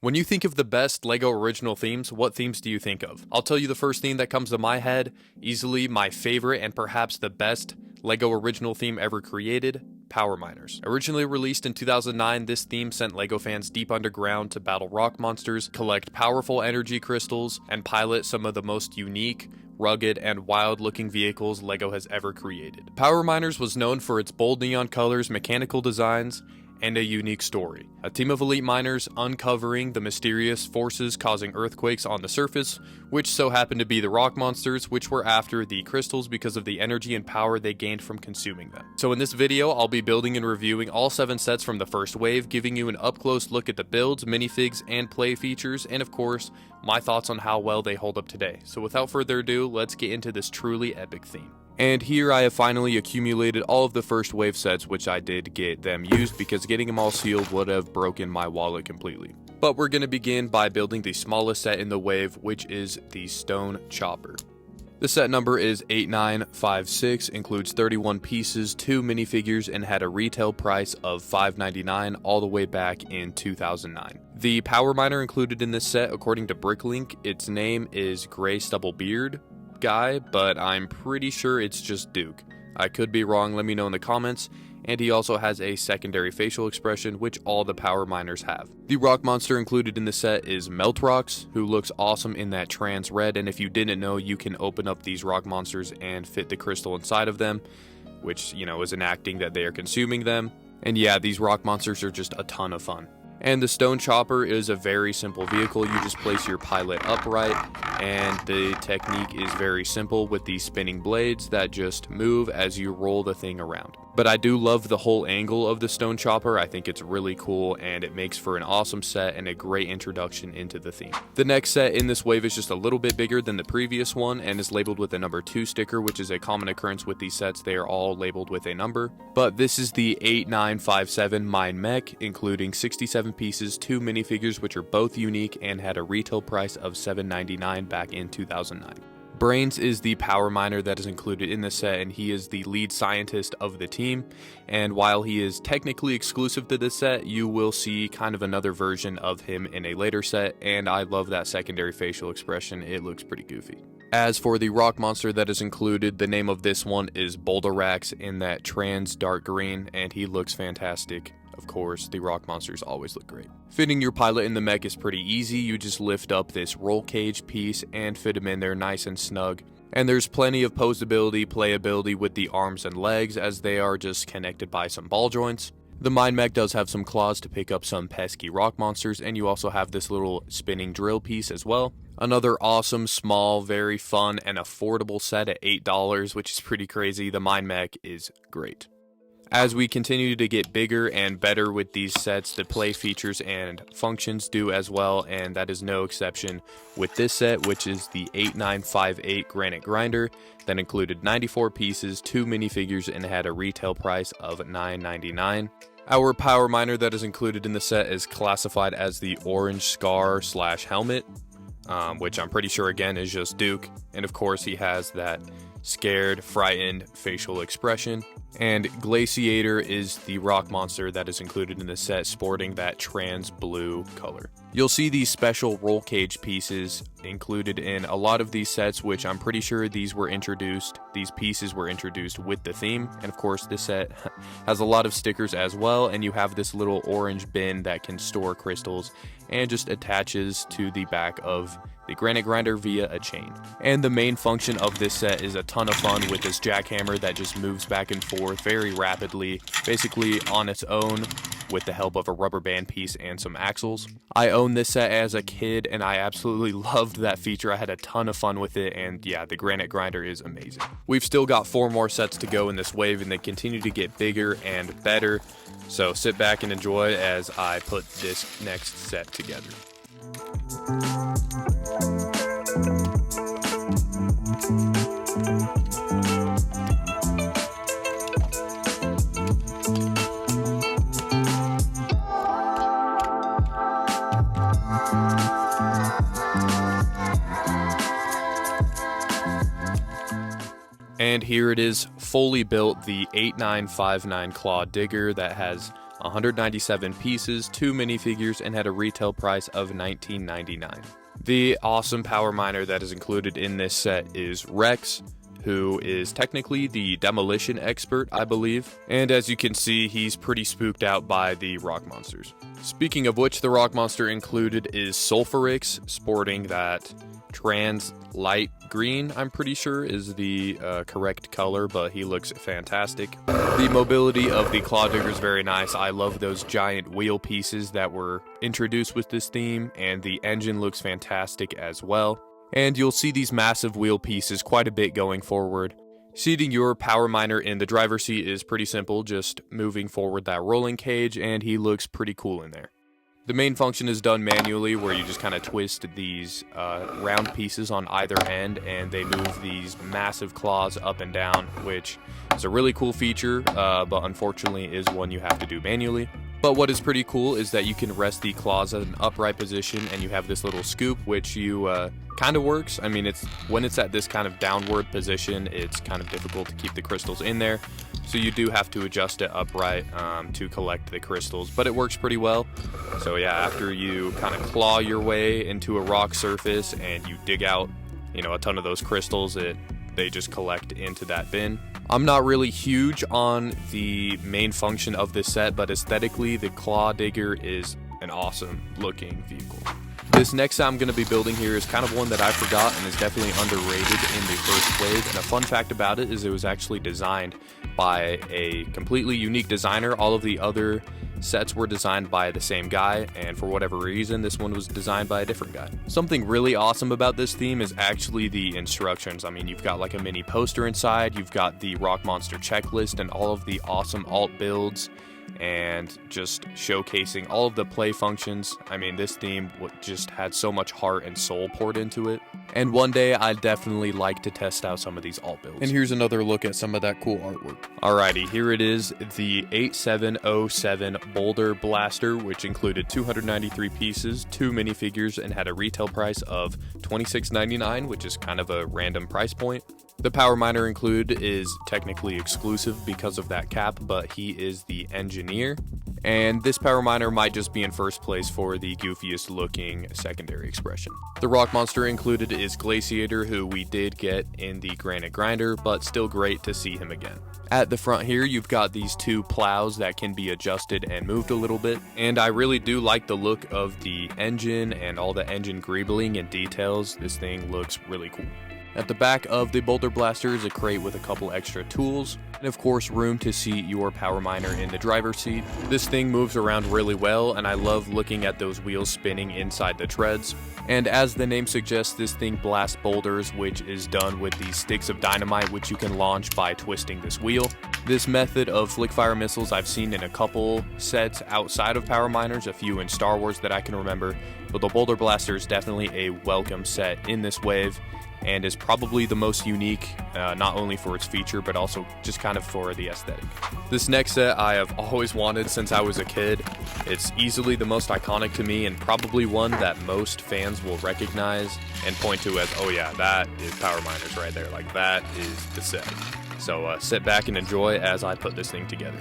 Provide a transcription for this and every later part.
When you think of the best LEGO original themes, what themes do you think of? I'll tell you the first theme that comes to my head, easily my favorite and perhaps the best LEGO original theme ever created, Power Miners. Originally released in 2009, this theme sent LEGO fans deep underground to battle rock monsters, collect powerful energy crystals, and pilot some of the most unique, rugged, and wild-looking vehicles LEGO has ever created. Power Miners was known for its bold neon colors, mechanical designs, and a unique story. A team of elite miners uncovering the mysterious forces causing earthquakes on the surface, which so happened to be the rock monsters, which were after the crystals because of the energy and power they gained from consuming them. So in this video, I'll be building and reviewing all 7 sets from the first wave, giving you an up-close look at the builds, minifigs, and play features, and of course, my thoughts on how well they hold up today. So without further ado, let's get into this truly epic theme. And here I have finally accumulated all of the first wave sets, which I did get them used because getting them all sealed would have broken my wallet completely. But we're going to begin by building the smallest set in the wave, which is the Stone Chopper. The set number is 8956, includes 31 pieces, 2 minifigures, and had a retail price of $5.99 all the way back in 2009. The Power Miner included in this set, according to Bricklink, its name is Gray Stubblebeard Guy, but I'm pretty sure it's just Duke. I could be wrong, let me know in the comments. And he also has a secondary facial expression, which all the Power Miners have. The rock monster included in the set is Meltrox, who looks awesome in that trans red, and if you didn't know, you can open up these rock monsters and fit the crystal inside of them, which, is enacting that they are consuming them. And yeah, these rock monsters are just a ton of fun. And the Stone Chopper is a very simple vehicle. You just place your pilot upright, and the technique is very simple with these spinning blades that just move as you roll the thing around. But I do love the whole angle of the Stone Chopper. I think it's really cool, and it makes for an awesome set and a great introduction into the theme. The next set in this wave is just a little bit bigger than the previous one and is labeled with a number 2 sticker, which is a common occurrence with these sets. They are all labeled with a number. But this is the 8957 Mine Mech, including 67 pieces, 2 minifigures, which are both unique and had a retail price of $7.99 back in 2009. Brains is the Power Miner that is included in the set, and he is the lead scientist of the team. And while he is technically exclusive to this set, you will see kind of another version of him in a later set, and I love that secondary facial expression. It looks pretty goofy. As for the rock monster that is included, the name of this one is Boulder in that trans dark green, and he looks fantastic. Of course, the rock monsters always look great. Fitting your pilot in the mech is pretty easy. You just lift up this roll cage piece and fit him in there nice and snug. And there's plenty of posability, playability with the arms and legs, as they are just connected by some ball joints. The Mine Mech does have some claws to pick up some pesky rock monsters, and you also have this little spinning drill piece as well. Another awesome, small, very fun, and affordable set at $8, which is pretty crazy. The Mine Mech is great. As we continue to get bigger and better with these sets, the play features and functions do as well, and that is no exception with this set, which is the 8958 Granite Grinder that included 94 pieces, 2 minifigures, and had a retail price of $9.99. Our Power Miner that is included in the set is classified as the Orange Scar / Helmet, which I'm pretty sure again is just Duke, and of course he has that scared, frightened facial expression. And Glaciator is the rock monster that is included in the set, sporting that trans blue color. You'll see these special roll cage pieces included in a lot of these sets, which I'm pretty sure these pieces were introduced with the theme. And of course, this set has a lot of stickers as well, and you have this little orange bin that can store crystals and just attaches to the back of the Granite Grinder via a chain. And the main function of this set is a ton of fun with this jackhammer that just moves back and forth very rapidly, basically on its own with the help of a rubber band piece and some axles. I owned this set as a kid and I absolutely loved that feature. I had a ton of fun with it, and yeah, the Granite Grinder is amazing. We've still got 4 more sets to go in this wave, and they continue to get bigger and better. So sit back and enjoy as I put this next set together. And here it is, fully built, the 8959 Claw Digger that has 197 pieces, 2 minifigures, and had a retail price of $19.99. The awesome power miner that is included in this set is Rex, who is technically the demolition expert, I believe. And as you can see, he's pretty spooked out by the rock monsters. Speaking of which, the rock monster included is Sulfurix, sporting that trans light green, I'm pretty sure is the correct color, but he looks fantastic. The mobility of the claw digger is very nice. I love those giant wheel pieces that were introduced with this theme, and the engine looks fantastic as well. And you'll see these massive wheel pieces quite a bit going forward. Seating your power miner in the driver's seat is pretty simple, just moving forward that rolling cage, and he looks pretty cool in there. The main function is done manually, where you just kind of twist these round pieces on either end, and they move these massive claws up and down, which is a really cool feature, but unfortunately is one you have to do manually. But what is pretty cool is that you can rest the claws at an upright position, and you have this little scoop, which you kind of works. I mean, when it's at this kind of downward position, it's kind of difficult to keep the crystals in there. So you do have to adjust it upright to collect the crystals, but it works pretty well. So yeah, after you kind of claw your way into a rock surface and you dig out, a ton of those crystals, they just collect into that bin. I'm not really huge on the main function of this set, but aesthetically, the claw digger is an awesome looking vehicle. This next set I'm going to be building here is kind of one that I forgot and is definitely underrated in the first wave. And a fun fact about it is it was actually designed by a completely unique designer. All of the other sets were designed by the same guy, and for whatever reason, this one was designed by a different guy. Something really awesome about this theme is actually the instructions. I mean, you've got like a mini poster inside, you've got the Rock Monster checklist and all of the awesome alt builds, and just showcasing all of the play functions. I mean, this theme just had so much heart and soul poured into it. And one day, I'd definitely like to test out some of these alt builds. And here's another look at some of that cool artwork. Alrighty, here it is, the 8707 Boulder Blaster, which included 293 pieces, 2 minifigures, and had a retail price of $26.99, which is kind of a random price point. The power miner included is technically exclusive because of that cap, but he is the engineer. And this power miner might just be in first place for the goofiest looking secondary expression. The rock monster included is Glaciator, who we did get in the Granite Grinder, but still great to see him again. At the front here, you've got these 2 plows that can be adjusted and moved a little bit. And I really do like the look of the engine and all the engine greebling and details. This thing looks really cool. At the back of the Boulder Blaster is a crate with a couple extra tools, and of course room to seat your power miner in the driver's seat. This thing moves around really well, and I love looking at those wheels spinning inside the treads. And as the name suggests, this thing blasts boulders, which is done with these sticks of dynamite, which you can launch by twisting this wheel. This method of flick fire missiles I've seen in a couple sets outside of power miners, a few in Star Wars that I can remember, but the Boulder Blaster is definitely a welcome set in this wave, and is probably the most unique, not only for its feature, but also just kind of for the aesthetic. This next set I have always wanted since I was a kid. It's easily the most iconic to me, and probably one that most fans will recognize and point to as, oh yeah, that is Power Miners right there, like that is the set. So sit back and enjoy as I put this thing together.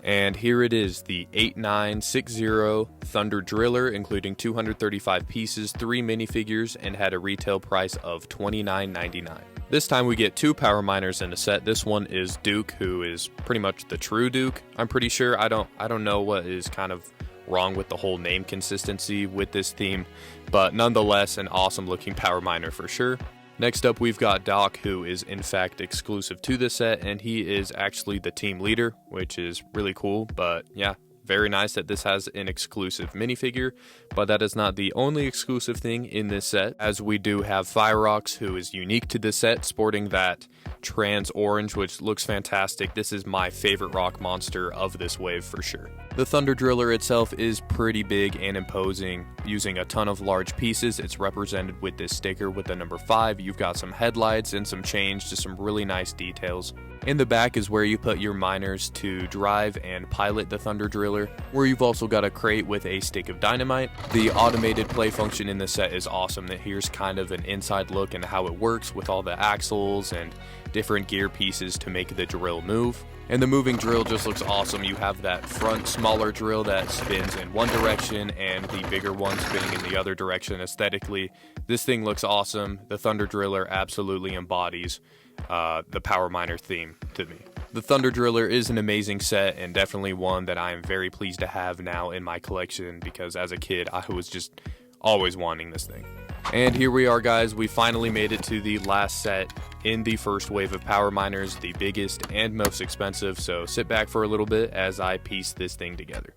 And here it is, the 8960 Thunder Driller, including 235 pieces, 3 minifigures, and had a retail price of $29.99. This time we get 2 power miners in a set. This one is Duke, who is pretty much the true Duke, I'm pretty sure. I don't know what is kind of wrong with the whole name consistency with this theme, but nonetheless an awesome looking power miner for sure. Next up, we've got Doc, who is in fact exclusive to this set, and he is actually the team leader, which is really cool. But yeah, very nice that this has an exclusive minifigure, but that is not the only exclusive thing in this set, as we do have Fireox, who is unique to this set, sporting that trans orange, which looks fantastic. This is my favorite rock monster of this wave for sure. The Thunder Driller itself is pretty big and imposing, using a ton of large pieces. It's represented with this sticker with the number 5. You've got some headlights and some chains, just some really nice details. In the back is where you put your miners to drive and pilot the Thunder Driller, where you've also got a crate with a stick of dynamite. The automated play function in the set is awesome. Here's kind of an inside look into how it works with all the axles and different gear pieces to make the drill move. And the moving drill just looks awesome. You have that front smaller drill that spins in one direction and the bigger one spinning in the other direction. Aesthetically, this thing looks awesome. The Thunder Driller absolutely embodies the Power Miner theme to me. The Thunder Driller is an amazing set and definitely one that I am very pleased to have now in my collection, because as a kid I was just always wanting this thing. And here we are, guys. We finally made it to the last set in the first wave of Power Miners, the biggest and most expensive, so sit back for a little bit as I piece this thing together.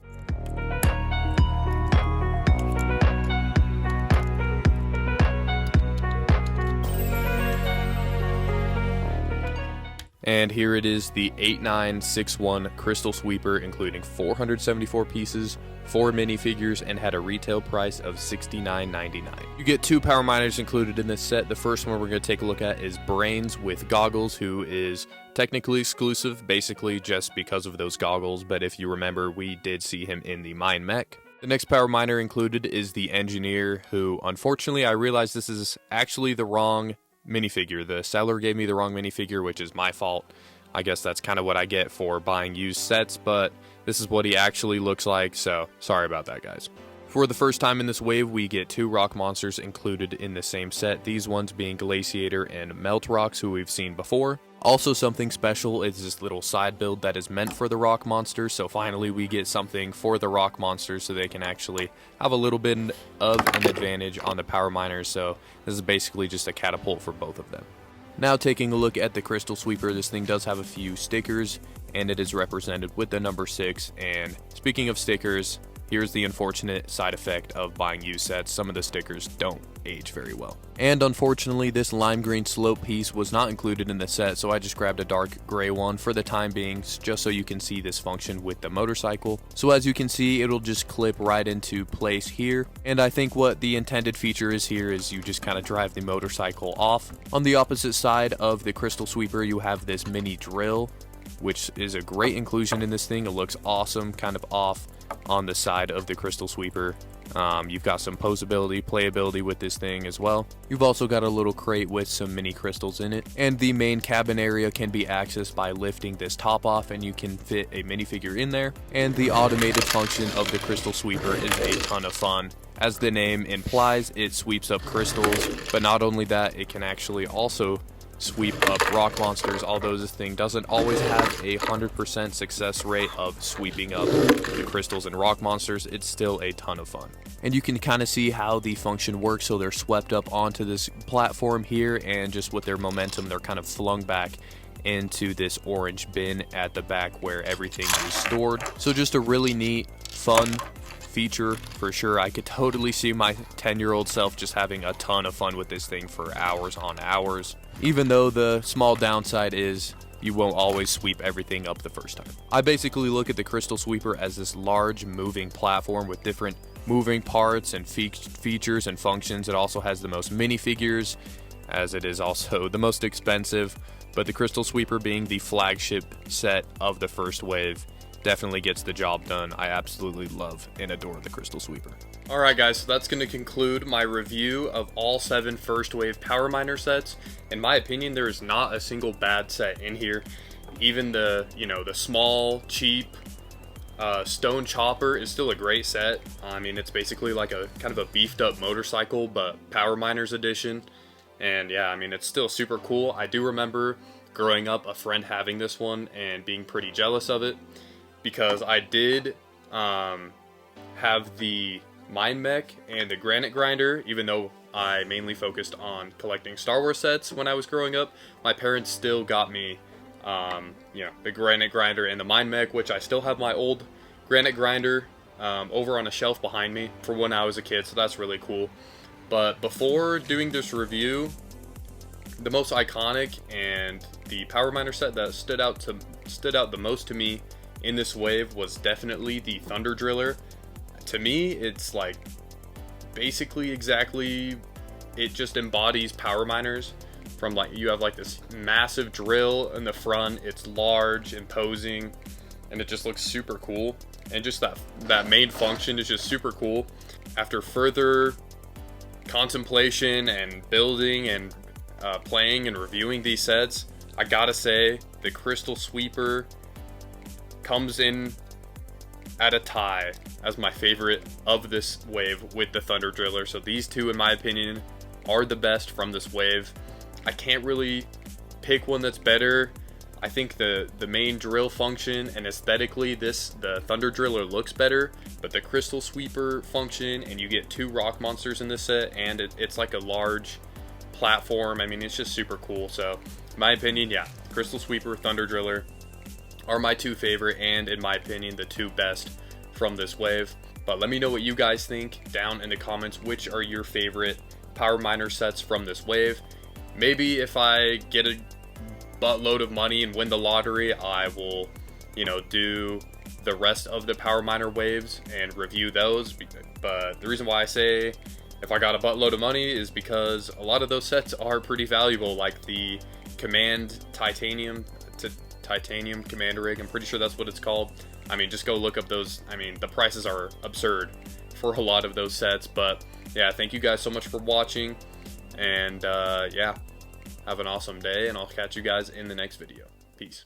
And here it is, the 8961 Crystal Sweeper, including 474 pieces, 4 minifigures, and had a retail price of $69.99. You get 2 Power Miners included in this set. The first one we're going to take a look at is Brains with goggles, who is technically exclusive, basically just because of those goggles, but if you remember, we did see him in the Mine Mech. The next Power Miner included is the Engineer, who, unfortunately, I realized this is actually the wrong minifigure. The seller gave me the wrong minifigure, which is my fault. I guess that's kind of what I get for buying used sets, but this is what he actually looks like, so sorry about that, guys. For the first time in this wave, we get 2 rock monsters included in the same set, these ones being Glaciator and Melt Rocks, who we've seen before. Also, something special is this little side build that is meant for the rock monsters, so finally we get something for the rock monsters so they can actually have a little bit of an advantage on the Power Miners, so this is basically just a catapult for both of them. Now, taking a look at the Crystal Sweeper, this thing does have a few stickers, and it is represented with the number 6, and speaking of stickers, here's the unfortunate side effect of buying used sets. Some of the stickers don't age very well. And unfortunately, this lime green slope piece was not included in the set, so I just grabbed a dark gray one for the time being, just so you can see this function with the motorcycle. So as you can see, it'll just clip right into place here. And I think what the intended feature is here is you just kind of drive the motorcycle off. On the opposite side of the Crystal Sweeper, you have this mini drill, which is a great inclusion in this thing. It looks awesome, kind of off on the side of the Crystal Sweeper. You've got some posability, playability with this thing as well. You've also got a little crate with some mini crystals in it, and the main cabin area can be accessed by lifting this top off, and you can fit a minifigure in there. And the automated function of the Crystal Sweeper is a ton of fun. As the name implies, it sweeps up crystals, but not only that, it can actually also sweep up rock monsters. Although this thing doesn't always have a 100% success rate of sweeping up the crystals and rock monsters, it's still a ton of fun. And you can kind of see how the function works. So they're swept up onto this platform here, and just with their momentum, they're kind of flung back into this orange bin at the back where everything is stored. So just a really neat, fun feature for sure. I could totally see my 10-year-old self just having a ton of fun with this thing for hours on hours, even though the small downside is you won't always sweep everything up the first time. I basically look at the Crystal Sweeper as this large moving platform with different moving parts and features and functions. It also has the most minifigures, as it is also the most expensive, but the Crystal Sweeper, being the flagship set of the first wave, definitely gets the job done. I absolutely love and adore the Crystal Sweeper. Alright guys, so that's going to conclude my review of all 7 first wave Power Miner sets. In my opinion, there is not a single bad set in here. Even the small, cheap Stone Chopper is still a great set. I mean, it's basically like a kind of a beefed up motorcycle, but Power Miners edition. And yeah, I mean, it's still super cool. I do remember growing up, a friend having this one and being pretty jealous of it, because I did have the Mine Mech and the Granite Grinder. Even though I mainly focused on collecting Star Wars sets when I was growing up, my parents still got me the Granite Grinder and the Mine Mech, which I still have my old Granite Grinder over on a shelf behind me for when I was a kid, so that's really cool. But before doing this review, the most iconic and the Power Miner set that stood out the most to me in this wave was definitely the Thunder Driller. To me, it's like basically exactly, it just embodies Power Miners. From like, you have like this massive drill in the front, it's large, imposing, and it just looks super cool. And just that main function is just super cool. After further contemplation and building and playing and reviewing these sets, I gotta say the Crystal Sweeper comes in at a tie as my favorite of this wave with the Thunder Driller. So these two, in my opinion, are the best from this wave. I can't really pick one that's better. I think the main drill function and aesthetically the Thunder Driller looks better, but the Crystal Sweeper function, and you get 2 rock monsters in this set, and it's like a large platform. I mean, it's just super cool. So in my opinion, yeah, Crystal Sweeper, Thunder Driller are my 2 favorite, and in my opinion, the 2 best from this wave. But let me know what you guys think down in the comments. Which are your favorite Power Miner sets from this wave? Maybe if I get a buttload of money and win the lottery, I will, you know, do the rest of the Power Miner waves and review those. But the reason why I say if I got a buttload of money is because a lot of those sets are pretty valuable, like the Command Titanium Commander Rig. I'm pretty sure that's what it's called. I mean, just go look up those. I mean, the prices are absurd for a lot of those sets. But yeah, thank you guys so much for watching, and yeah, have an awesome day, and I'll catch you guys in the next video. Peace.